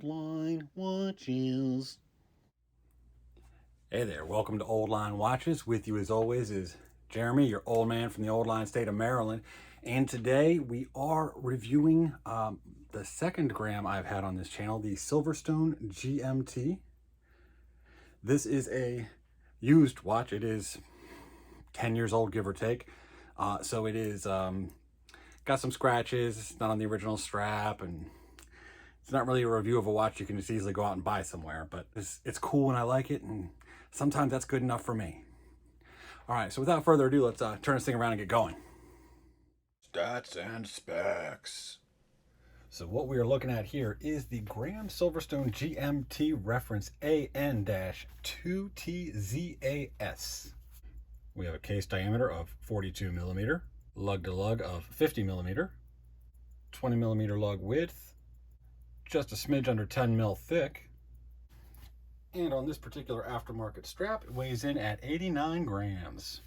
Old Line Watches. Hey there, welcome to Old Line Watches. With you as always is Jeremy, your old man from the Old Line state of Maryland. And today we are reviewing the second Graham I've had on this channel, the Silverstone GMT. This is a used watch. It is 10 years old, give or take. So it is got some scratches. It's not on the original strap, and it's not really a review of a watch you can just easily go out and buy somewhere, but it's cool and I like it, and sometimes that's good enough for me. All right, so without further ado, let's turn this thing around and get going. Stats and specs. So what we are looking at here is the Graham Silverstone GMT reference AN-2TZAS. We have a case diameter of 42 millimeter, lug to lug of 50 millimeter, 20 millimeter lug width, just a smidge under 10 mil thick. And on this particular aftermarket strap, it weighs in at 89 grams.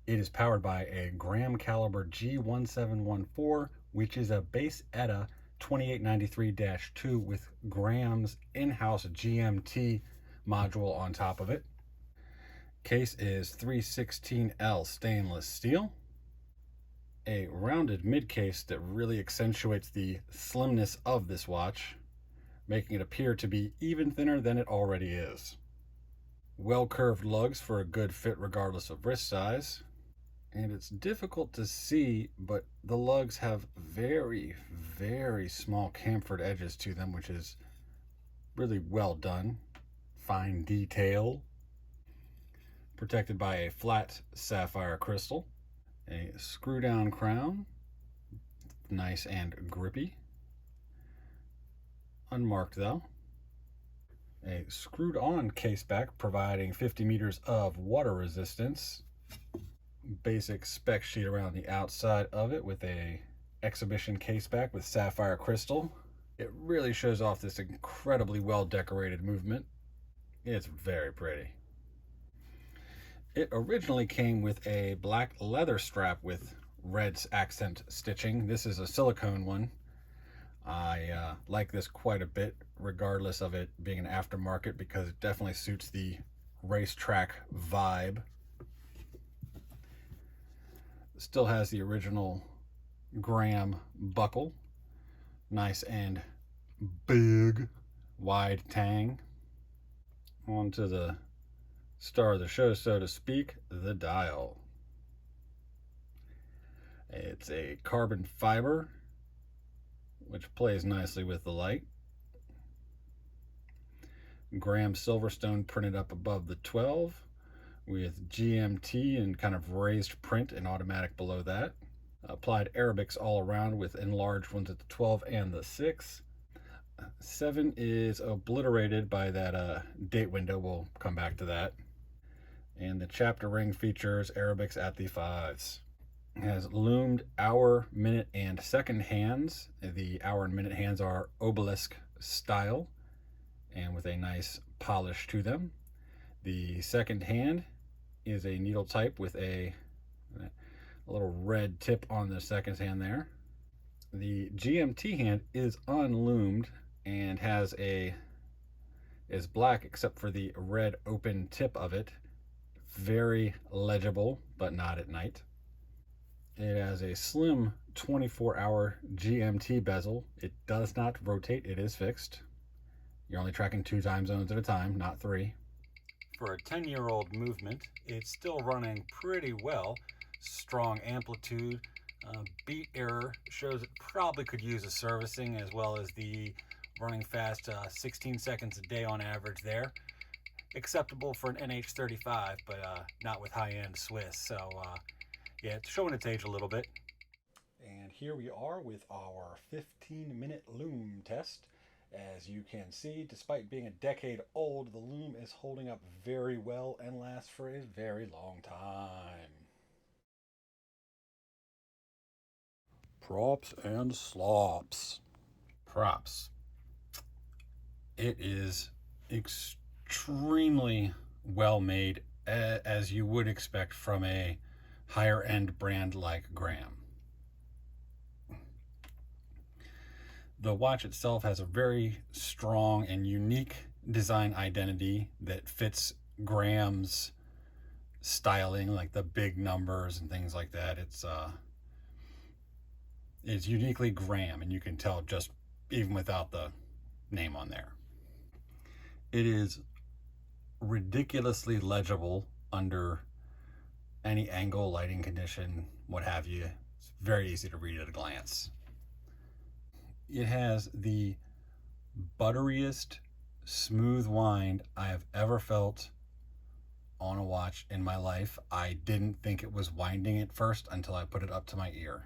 It is powered by a Graham caliber G1714, which is a base ETA 2893-2 with Graham's in-house GMT module on top of it. Case is 316L stainless steel. A rounded mid case that really accentuates the slimness of this watch, making it appear to be even thinner than it already is. Well curved lugs for a good fit regardless of wrist size. And it's difficult to see, but the lugs have very, very small chamfered edges to them, which is really well done. Fine detail. Protected by a flat sapphire crystal. A screw down crown. Nice and grippy. Unmarked though. A screwed on case back providing 50 meters of water resistance. Basic spec sheet around the outside of it with a exhibition case back with sapphire crystal. It really shows off this incredibly well decorated movement. It's very pretty. It originally came with a black leather strap with red accent stitching. This is a silicone one. I like this quite a bit, regardless of it being an aftermarket, because it definitely suits the racetrack vibe. Still has the original Graham buckle. Nice and big, wide tang. On to the star of the show, so to speak, the dial. It's a carbon fiber, which plays nicely with the light. Graham Silverstone printed up above the 12 with GMT and kind of raised print and automatic below that. Applied Arabics all around with enlarged ones at the 12 and the 6. 7 is obliterated by that date window. We'll come back to that. And the chapter ring features Arabics at the 5s. It has loomed hour, minute, and second hands. The hour and minute hands are obelisk style and with a nice polish to them. The second hand is a needle type with a little red tip on the second hand there. The GMT hand is unloomed and is black except for the red open tip of it. Very legible, but not at night. It has a slim 24-hour GMT bezel. It does not rotate, it is fixed. You're only tracking 2 time zones at a time, not 3. For a 10-year-old movement, it's still running pretty well. Strong amplitude. Beat error shows it probably could use a servicing, as well as the running fast 16 seconds a day on average there. Acceptable for an NH35, but not with high-end Swiss. So yeah, it's showing its age a little bit. And here we are with our 15-minute Loom test. As you can see, despite being a decade old, the Loom is holding up very well and lasts for a very long time. Props and slops. Props. It is extremely well made, as you would expect from a higher end brand like Graham. The watch itself has a very strong and unique design identity that fits Graham's styling, like the big numbers and things like that. It's uniquely Graham, and you can tell just even without the name on there. It is ridiculously legible under any angle, lighting condition, what have you. It's very easy to read at a glance. It has the butteriest, smooth wind I have ever felt on a watch in my life. I didn't think it was winding at first until I put it up to my ear.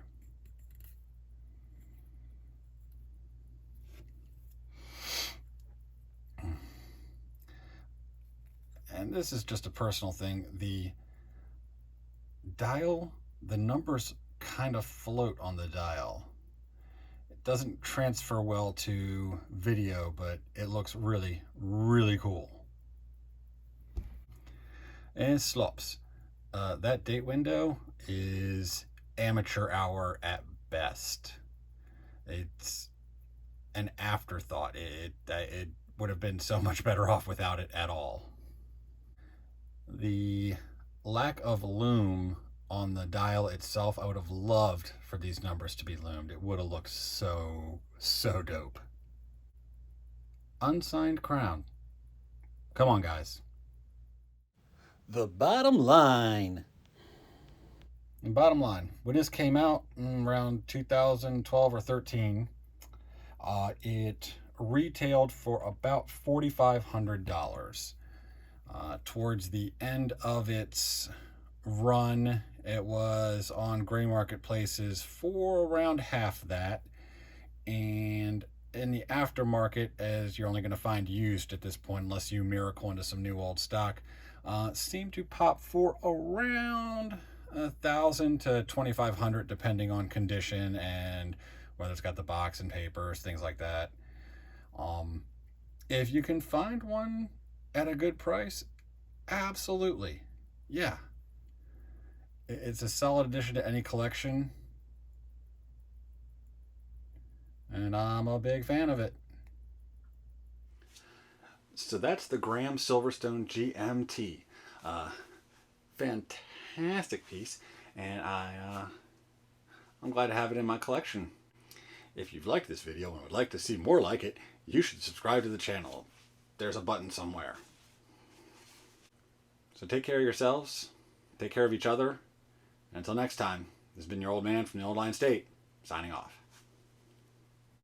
And this is just a personal thing. The dial, the numbers kind of float on the dial. It doesn't transfer well to video, but it looks really, really cool. And it slops. That date window is amateur hour at best. It's an afterthought. It would have been so much better off without it at all. The lack of loom on the dial itself, I would have loved for these numbers to be loomed. It would have looked so dope. Unsigned crown. Come on, guys. The bottom line. And bottom line, when this came out around 2012 or 13, it retailed for about $4,500. Towards the end of its run, it was on gray marketplaces for around half that, and in the aftermarket, as you're only going to find used at this point unless you miracle into some new old stock, seemed to pop for around $1,000 to $2,500 depending on condition and whether it's got the box and papers, things like that. If you can find one at a good price, absolutely, yeah. It's a solid addition to any collection, and I'm a big fan of it. So that's the Graham Silverstone GMT. Fantastic piece, and I'm glad to have it in my collection. If you've liked this video and would like to see more like it, you should subscribe to the channel. There's a button somewhere. So take care of yourselves, take care of each other. Until next time, this has been your old man from the Old Line State, signing off.